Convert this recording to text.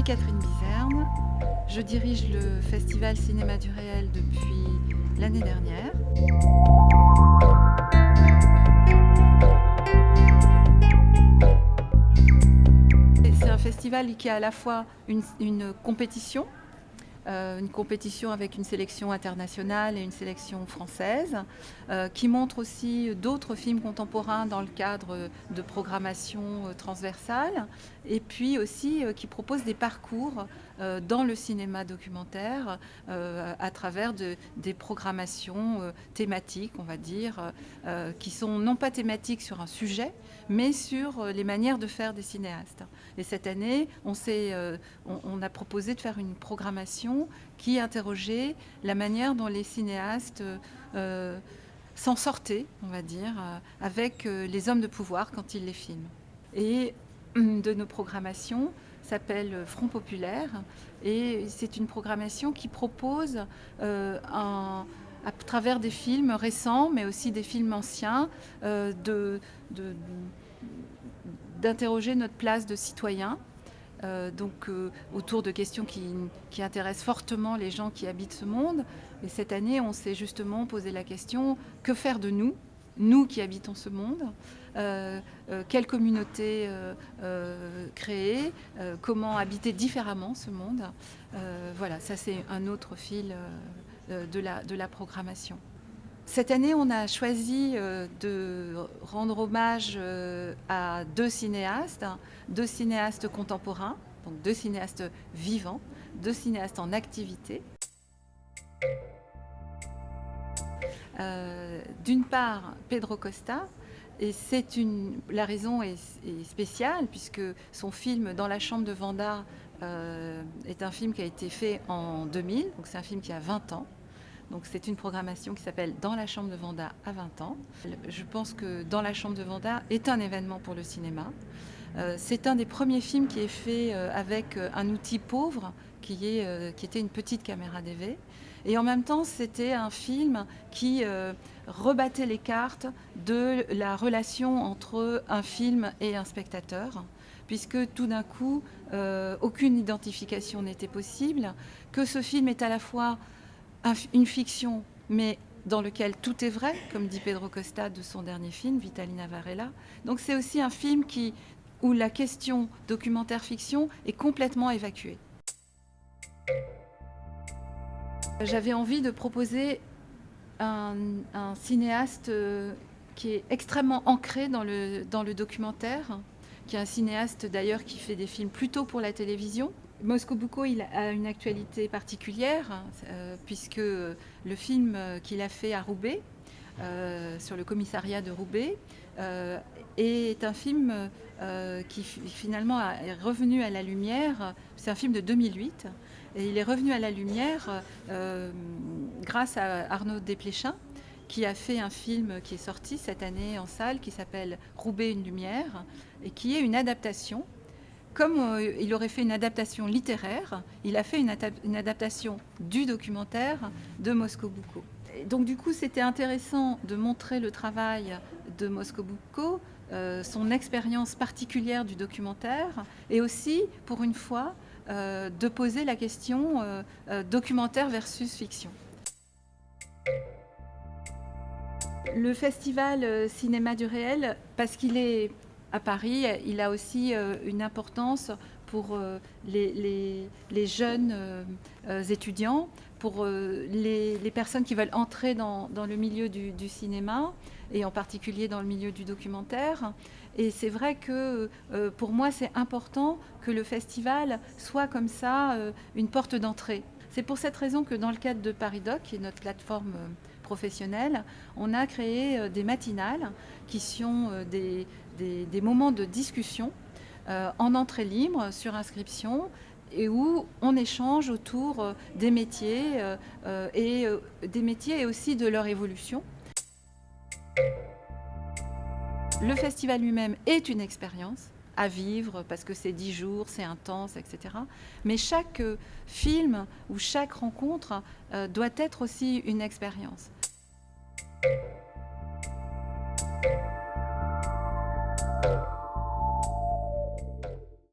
Catherine Bizerne. Je dirige le Festival Cinéma du Réel depuis l'année dernière. C'est un festival qui a à la fois une compétition avec une sélection internationale et une sélection française, qui montre aussi d'autres films contemporains dans le cadre de programmation transversale, et puis aussi qui propose des parcours dans le cinéma documentaire à travers des programmations thématiques, on va dire, qui sont non pas thématiques sur un sujet, mais sur les manières de faire des cinéastes. Et cette année, on a proposé de faire une programmation qui interrogeait la manière dont les cinéastes s'en sortaient, on va dire, avec les hommes de pouvoir quand ils les filment. Et de nos programmations s'appelle Front Populaire, et c'est une programmation qui propose à travers des films récents, mais aussi des films anciens, d'interroger notre place de citoyen, autour de questions qui intéressent fortement les gens qui habitent ce monde. Et cette année, on s'est justement posé la question, que faire de nous qui habitons ce monde, quelle communauté créer, comment habiter différemment ce monde. Voilà, ça c'est un autre fil de la programmation. Cette année, on a choisi de rendre hommage à deux cinéastes contemporains, donc deux cinéastes vivants, deux cinéastes en activité. D'une part, Pedro Costa, et la raison est spéciale puisque son film Dans la chambre de Vanda est un film qui a été fait en 2000, donc c'est un film qui a 20 ans. Donc c'est une programmation qui s'appelle Dans la chambre de Vanda à 20 ans. Je pense que Dans la chambre de Vanda est un événement pour le cinéma. C'est un des premiers films qui est fait avec un outil pauvre qui était une petite caméra DV. Et en même temps, c'était un film qui rebattait les cartes de la relation entre un film et un spectateur, puisque tout d'un coup, aucune identification n'était possible, que ce film est à la fois une fiction, mais dans lequel tout est vrai, comme dit Pedro Costa de son dernier film, Vitalina Varela. Donc c'est aussi un film où la question documentaire-fiction est complètement évacuée. J'avais envie de proposer un cinéaste qui est extrêmement ancré dans le documentaire, qui est un cinéaste d'ailleurs qui fait des films plutôt pour la télévision. Mosco Bucco, il a une actualité particulière, puisque le film qu'il a fait à Roubaix, sur le commissariat de Roubaix, est un film qui finalement est revenu à la lumière. C'est un film de 2008, et il est revenu à la lumière grâce à Arnaud Desplechin, qui a fait un film qui est sorti cette année en salle, qui s'appelle Roubaix, une lumière, et qui est une adaptation. Comme il aurait fait une adaptation littéraire, il a fait une adaptation du documentaire de Mosco Bucco. Donc du coup, c'était intéressant de montrer le travail de Mosco Bucco, son expérience particulière du documentaire, et aussi, pour une fois, de poser la question documentaire versus fiction. Le festival Cinéma du Réel, parce qu'il est à Paris, il a aussi une importance pour les jeunes étudiants, pour les personnes qui veulent entrer dans le milieu du cinéma, et en particulier dans le milieu du documentaire. Et c'est vrai que pour moi, c'est important que le festival soit comme ça une porte d'entrée. C'est pour cette raison que dans le cadre de ParisDoc, qui est notre plateforme professionnelle, on a créé des matinales qui sont des moments de discussion en entrée libre, sur inscription, et où on échange autour des métiers et aussi de leur évolution. Le festival lui-même est une expérience à vivre parce que c'est 10 jours, c'est intense, etc. Mais chaque film ou chaque rencontre doit être aussi une expérience.